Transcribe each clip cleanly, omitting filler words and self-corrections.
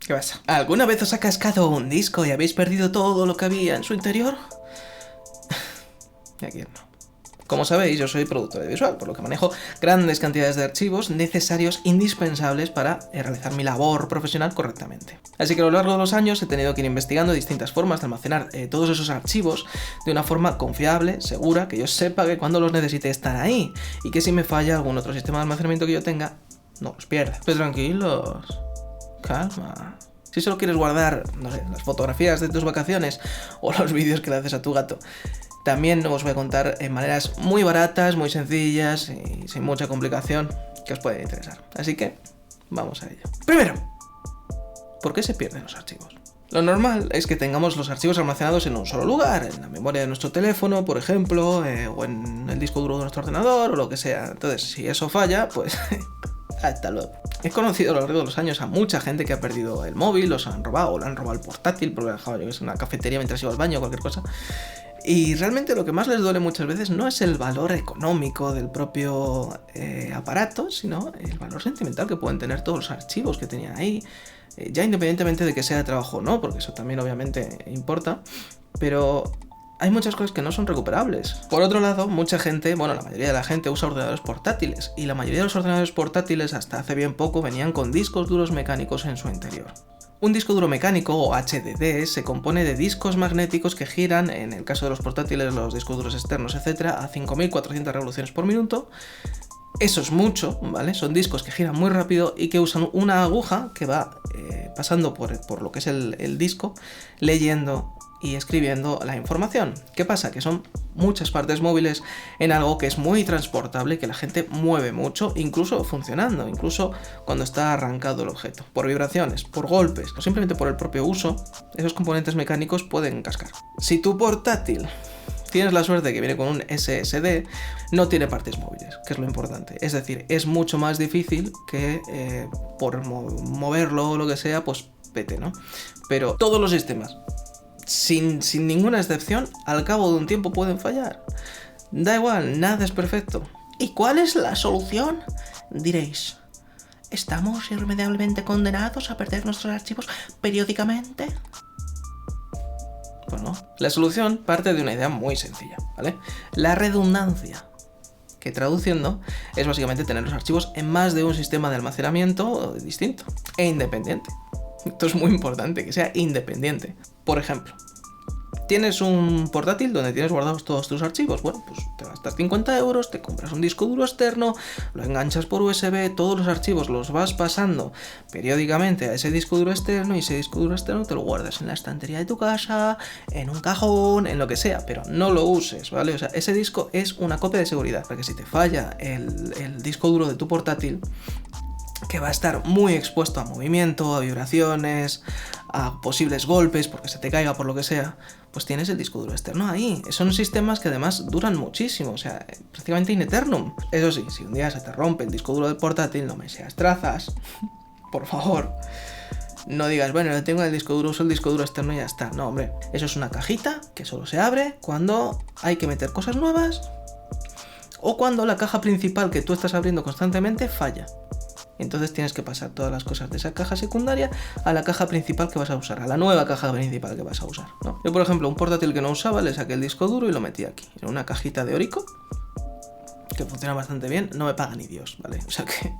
¿Qué pasa? ¿Alguna vez os ha cascado un disco y habéis perdido todo lo que había en su interior? ¿A quién no? Como sabéis, yo soy productor audiovisual, por lo que manejo grandes cantidades de archivos necesarios, indispensables para realizar mi labor profesional correctamente. Así que a lo largo de los años he tenido que ir investigando distintas formas de almacenar todos esos archivos de una forma confiable, segura, que yo sepa que cuando los necesite están ahí, y que si me falla algún otro sistema de almacenamiento que yo tenga, no los pierda. Pero tranquilos, calma. Si solo quieres guardar, no sé, las fotografías de tus vacaciones o los vídeos que le haces a tu gato, también os voy a contar en maneras muy baratas, muy sencillas y sin mucha complicación que os pueden interesar. Así que, vamos a ello. Primero, ¿por qué se pierden los archivos? Lo normal es que tengamos los archivos almacenados en un solo lugar, en la memoria de nuestro teléfono, por ejemplo, o en el disco duro de nuestro ordenador, o lo que sea. Entonces, si eso falla, pues hasta luego. He conocido a lo largo de los años a mucha gente que ha perdido el móvil, o se han robado, o le han robado el portátil, porque lo han dejado yo en una cafetería mientras iba al baño o cualquier cosa. Y realmente lo que más les duele muchas veces no es el valor económico del propio aparato, sino el valor sentimental que pueden tener todos los archivos que tenían ahí, ya independientemente de que sea de trabajo o no, porque eso también obviamente importa, pero hay muchas cosas que no son recuperables. Por otro lado, mucha gente, bueno, la mayoría de la gente usa ordenadores portátiles, y la mayoría de los ordenadores portátiles hasta hace bien poco venían con discos duros mecánicos en su interior. Un disco duro mecánico, o HDD, se compone de discos magnéticos que giran, en el caso de los portátiles, los discos duros externos, etc., a 5400 revoluciones por minuto. Eso es mucho, ¿vale? Son discos que giran muy rápido y que usan una aguja que va pasando por lo que es el disco, leyendo y escribiendo la información. ¿Qué pasa? Que son muchas partes móviles en algo que es muy transportable y que la gente mueve mucho, incluso funcionando, incluso cuando está arrancado el objeto. Por vibraciones, por golpes o simplemente por el propio uso, esos componentes mecánicos pueden cascar. Si tu portátil tienes la suerte que viene con un SSD, no tiene partes móviles, que es lo importante. Es decir, es mucho más difícil que por moverlo o lo que sea, pues pete, ¿no? Pero todos los sistemas, sin ninguna excepción, al cabo de un tiempo pueden fallar. Da igual, nada es perfecto. ¿Y cuál es la solución? Diréis, ¿estamos irremediablemente condenados a perder nuestros archivos periódicamente? Pues no. La solución parte de una idea muy sencilla, ¿vale? La redundancia, que traduciendo es básicamente tener los archivos en más de un sistema de almacenamiento distinto e independiente. Esto es muy importante, que sea independiente. Por ejemplo, tienes un portátil donde tienes guardados todos tus archivos. Bueno, pues te gastas 50 euros, te compras un disco duro externo, lo enganchas por USB, todos los archivos los vas pasando periódicamente a ese disco duro externo, y ese disco duro externo te lo guardas en la estantería de tu casa, en un cajón, en lo que sea, pero no lo uses, ¿vale? O sea, ese disco es una copia de seguridad, para que si te falla el disco duro de tu portátil, que va a estar muy expuesto a movimiento, a vibraciones, a posibles golpes, porque se te caiga por lo que sea, pues tienes el disco duro externo ahí. Son sistemas que además duran muchísimo, o sea, prácticamente in eternum. Eso sí, si un día se te rompe el disco duro del portátil, no me seas trazas, por favor. No digas, bueno, yo tengo el disco duro, uso el disco duro externo y ya está. No, hombre, eso es una cajita que solo se abre cuando hay que meter cosas nuevas o cuando la caja principal que tú estás abriendo constantemente falla. Entonces tienes que pasar todas las cosas de esa caja secundaria a la caja principal que vas a usar, a la nueva caja principal que vas a usar, ¿no? Yo, por ejemplo, un portátil que no usaba, le saqué el disco duro y lo metí aquí, en una cajita de Orico, que funciona bastante bien, no me paga ni Dios, ¿vale? O sea que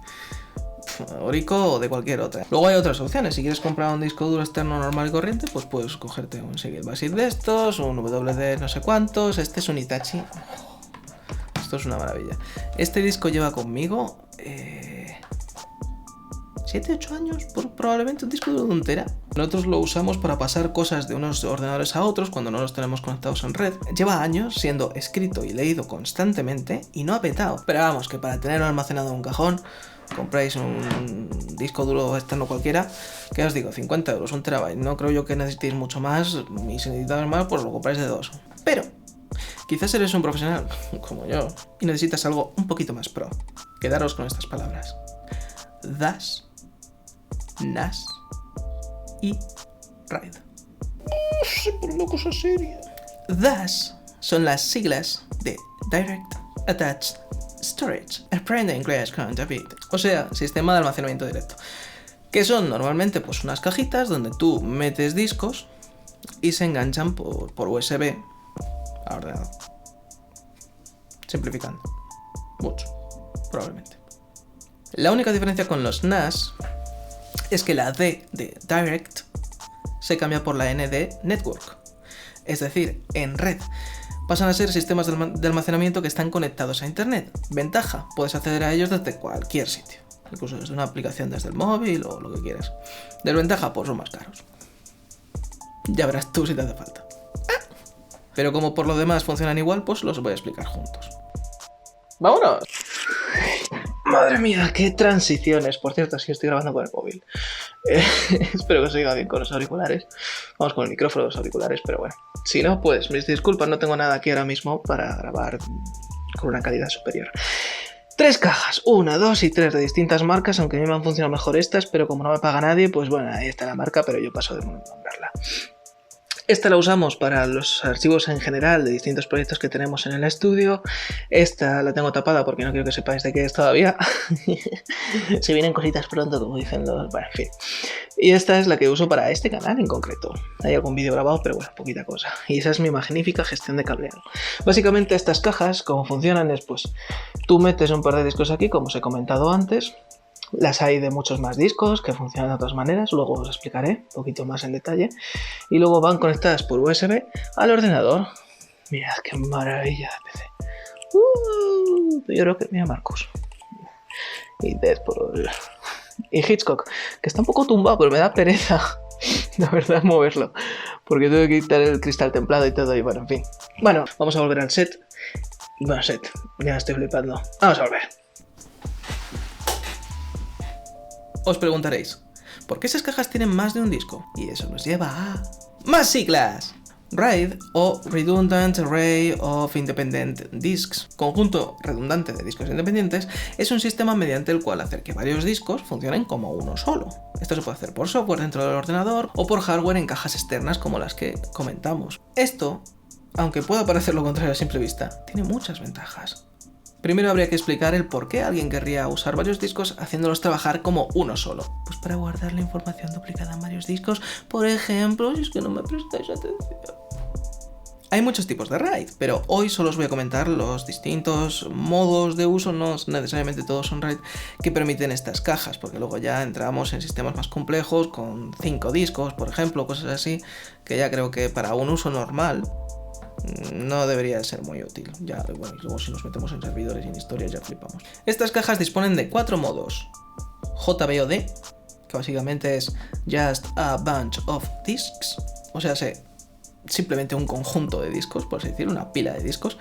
Orico o de cualquier otra. Luego hay otras opciones, si quieres comprar un disco duro externo normal y corriente, pues puedes cogerte un Seagate Basic de estos, un WD no sé cuántos, este es un Hitachi. Esto es una maravilla. Este disco lleva conmigo 7-8 años, probablemente un disco de 1 tera. Nosotros lo usamos para pasar cosas de unos ordenadores a otros cuando no los tenemos conectados en red. Lleva años siendo escrito y leído constantemente y no ha petado. Pero vamos, que para tenerlo almacenado en un cajón, compráis un disco duro externo cualquiera, que os digo, 50 euros, 1 terabyte. No creo yo que necesitéis mucho más, y si necesitáis más, pues lo compráis de 2. Pero quizás eres un profesional, como yo, y necesitas algo un poquito más pro. Quedaros con estas palabras: DAS, NAS y RAID. Se pone una cosa seria. DAS son las siglas de Direct Attached Storage. Aprende inglés con David. O sea, sistema de almacenamiento directo. que son normalmente pues unas cajitas donde tú metes discos y se enganchan por USB al ordenador. Simplificando. Mucho, probablemente. La única diferencia con los NAS es que la D de Direct se cambia por la N de Network. Es decir, en red. Pasan a ser sistemas de almacenamiento que están conectados a Internet. Ventaja, puedes acceder a ellos desde cualquier sitio. Incluso desde una aplicación desde el móvil o lo que quieras. Desventaja, pues son más caros. Ya verás tú si te hace falta. Pero como por lo demás funcionan igual, pues los voy a explicar juntos. ¡Vámonos! Madre mía, qué transiciones. Por cierto, sí estoy grabando con el móvil. Espero que se oiga bien con los auriculares. Vamos con el micrófono de los auriculares, pero bueno. Si no, pues mis disculpas, no tengo nada aquí ahora mismo para grabar con una calidad superior. 3 cajas, 1, 2 y 3 de distintas marcas, aunque a mí me han funcionado mejor estas, pero como no me paga nadie, pues bueno, ahí está la marca, pero yo paso de nombrarla. Esta la usamos para los archivos en general de distintos proyectos que tenemos en el estudio. Esta la tengo tapada porque no quiero que sepáis de qué es todavía. Se vienen cositas pronto, como dicen los... Bueno, en fin. Y esta es la que uso para este canal en concreto. Hay algún vídeo grabado, pero bueno, poquita cosa. Y esa es mi magnífica gestión de cableado. Básicamente estas cajas, como funcionan es pues... Tú metes un par de discos aquí, como os he comentado antes. Las hay de muchos más discos que funcionan de otras maneras, luego os explicaré un poquito más en detalle. Y luego van conectadas por USB al ordenador. Mirad qué maravilla de PC. Yo creo que... Mira Marcus. Y Deadpool. Y Hitchcock, que está un poco tumbado, pero me da pereza, la verdad, moverlo. Porque tengo que quitar el cristal templado y todo, y bueno, en fin. Bueno, vamos a volver al set. Bueno, set, ya estoy flipando. Vamos a volver. Os preguntaréis, ¿por qué esas cajas tienen más de un disco? Y eso nos lleva a... ¡más siglas! RAID o Redundant Array of Independent Disks, conjunto redundante de discos independientes, es un sistema mediante el cual hacer que varios discos funcionen como uno solo. Esto se puede hacer por software dentro del ordenador o por hardware en cajas externas como las que comentamos. Esto, aunque pueda parecer lo contrario a simple vista, tiene muchas ventajas. Primero habría que explicar el por qué alguien querría usar varios discos haciéndolos trabajar como uno solo. Pues para guardar la información duplicada en varios discos, por ejemplo, si es que no me prestáis atención. Hay muchos tipos de RAID, pero hoy solo os voy a comentar los distintos modos de uso, no necesariamente todos son RAID, que permiten estas cajas, porque luego ya entramos en sistemas más complejos, con 5 discos, por ejemplo, cosas así, que ya creo que para un uso normal no debería ser muy útil. Ya, bueno, y luego si nos metemos en servidores y en historias ya flipamos. Estas cajas disponen de 4 modos. JBOD, que básicamente es Just a Bunch of Disks, o sea, simplemente un conjunto de discos, por así decirlo, una pila de discos,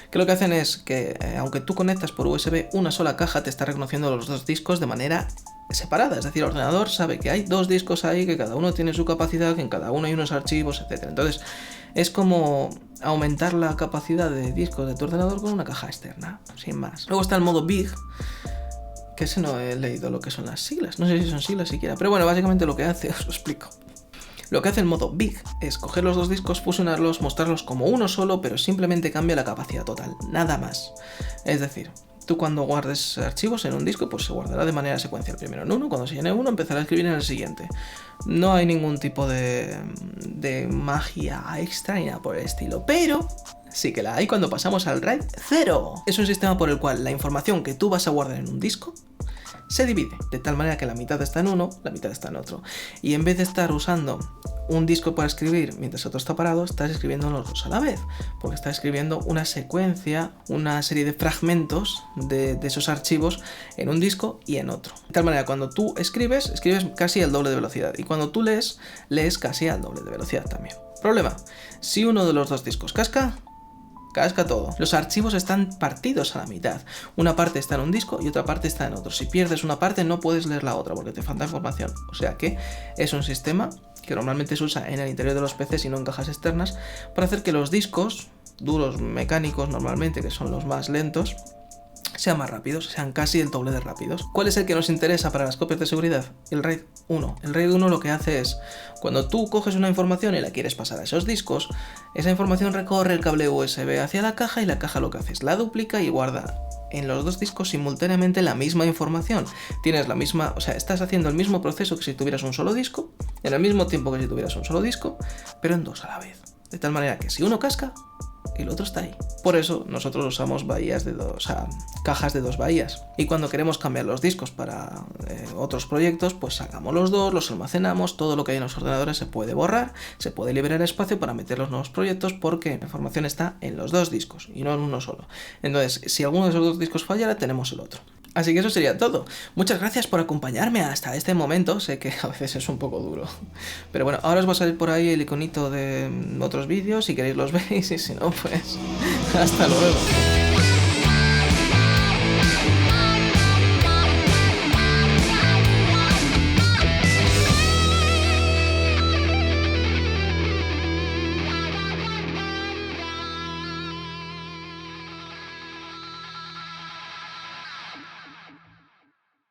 que lo que hacen es que, aunque tú conectas por USB una sola caja, te está reconociendo los 2 discos de manera separada, es decir, el ordenador sabe que hay 2 discos ahí, que cada uno tiene su capacidad, que en cada uno hay unos archivos, etc. Entonces, es como aumentar la capacidad de discos de tu ordenador con una caja externa, sin más. Luego está el modo Big, que ese no he leído lo que son las siglas, no sé si son siglas siquiera, pero bueno, básicamente lo que hace, os lo explico. Lo que hace el modo Big es coger los 2 discos, fusionarlos, mostrarlos como uno solo, pero simplemente cambia la capacidad total, nada más. Es decir, tú cuando guardes archivos en un disco, pues se guardará de manera secuencial. Primero en uno, cuando se llene uno, empezará a escribir en el siguiente. No hay ningún tipo de magia extra ni nada por el estilo, pero sí que la hay cuando pasamos al RAID 0. Es un sistema por el cual la información que tú vas a guardar en un disco se divide, de tal manera que la mitad está en uno, la mitad está en otro. Y en vez de estar usando un disco para escribir mientras otro está parado, estás escribiendo los 2 a la vez, porque estás escribiendo una secuencia, una serie de fragmentos de esos archivos en un disco y en otro. De tal manera, cuando tú escribes casi al doble de velocidad, y cuando tú lees casi al doble de velocidad también. Problema, si uno de los 2 discos casca todo. Los archivos están partidos a la mitad. Una parte está en un disco y otra parte está en otro. Si pierdes una parte no puedes leer la otra porque te falta información. O sea que es un sistema que normalmente se usa en el interior de los PCs y no en cajas externas para hacer que los discos duros mecánicos normalmente, que son los más lentos, sean más rápidos, sean casi el doble de rápidos. ¿Cuál es el que nos interesa para las copias de seguridad? El RAID 1. El RAID 1 lo que hace es, cuando tú coges una información y la quieres pasar a esos discos, esa información recorre el cable USB hacia la caja y la caja lo que hace es la duplica y guarda en los dos discos simultáneamente la misma información. Tienes la misma, o sea, estás haciendo el mismo proceso que si tuvieras un solo disco, en el mismo tiempo que si tuvieras un solo disco, pero en dos a la vez. De tal manera que si uno casca, el otro está ahí. Por eso nosotros usamos cajas de dos bahías. Y cuando queremos cambiar los discos para otros proyectos, pues sacamos los dos, los almacenamos, todo lo que hay en los ordenadores se puede borrar, se puede liberar espacio para meter los nuevos proyectos porque la información está en los dos discos y no en uno solo. Entonces, si alguno de esos dos discos fallara, tenemos el otro. Así que eso sería todo. Muchas gracias por acompañarme hasta este momento. Sé que a veces es un poco duro. Pero bueno, ahora os va a salir por ahí el iconito de otros vídeos. Si queréis los veis y si no, pues hasta luego.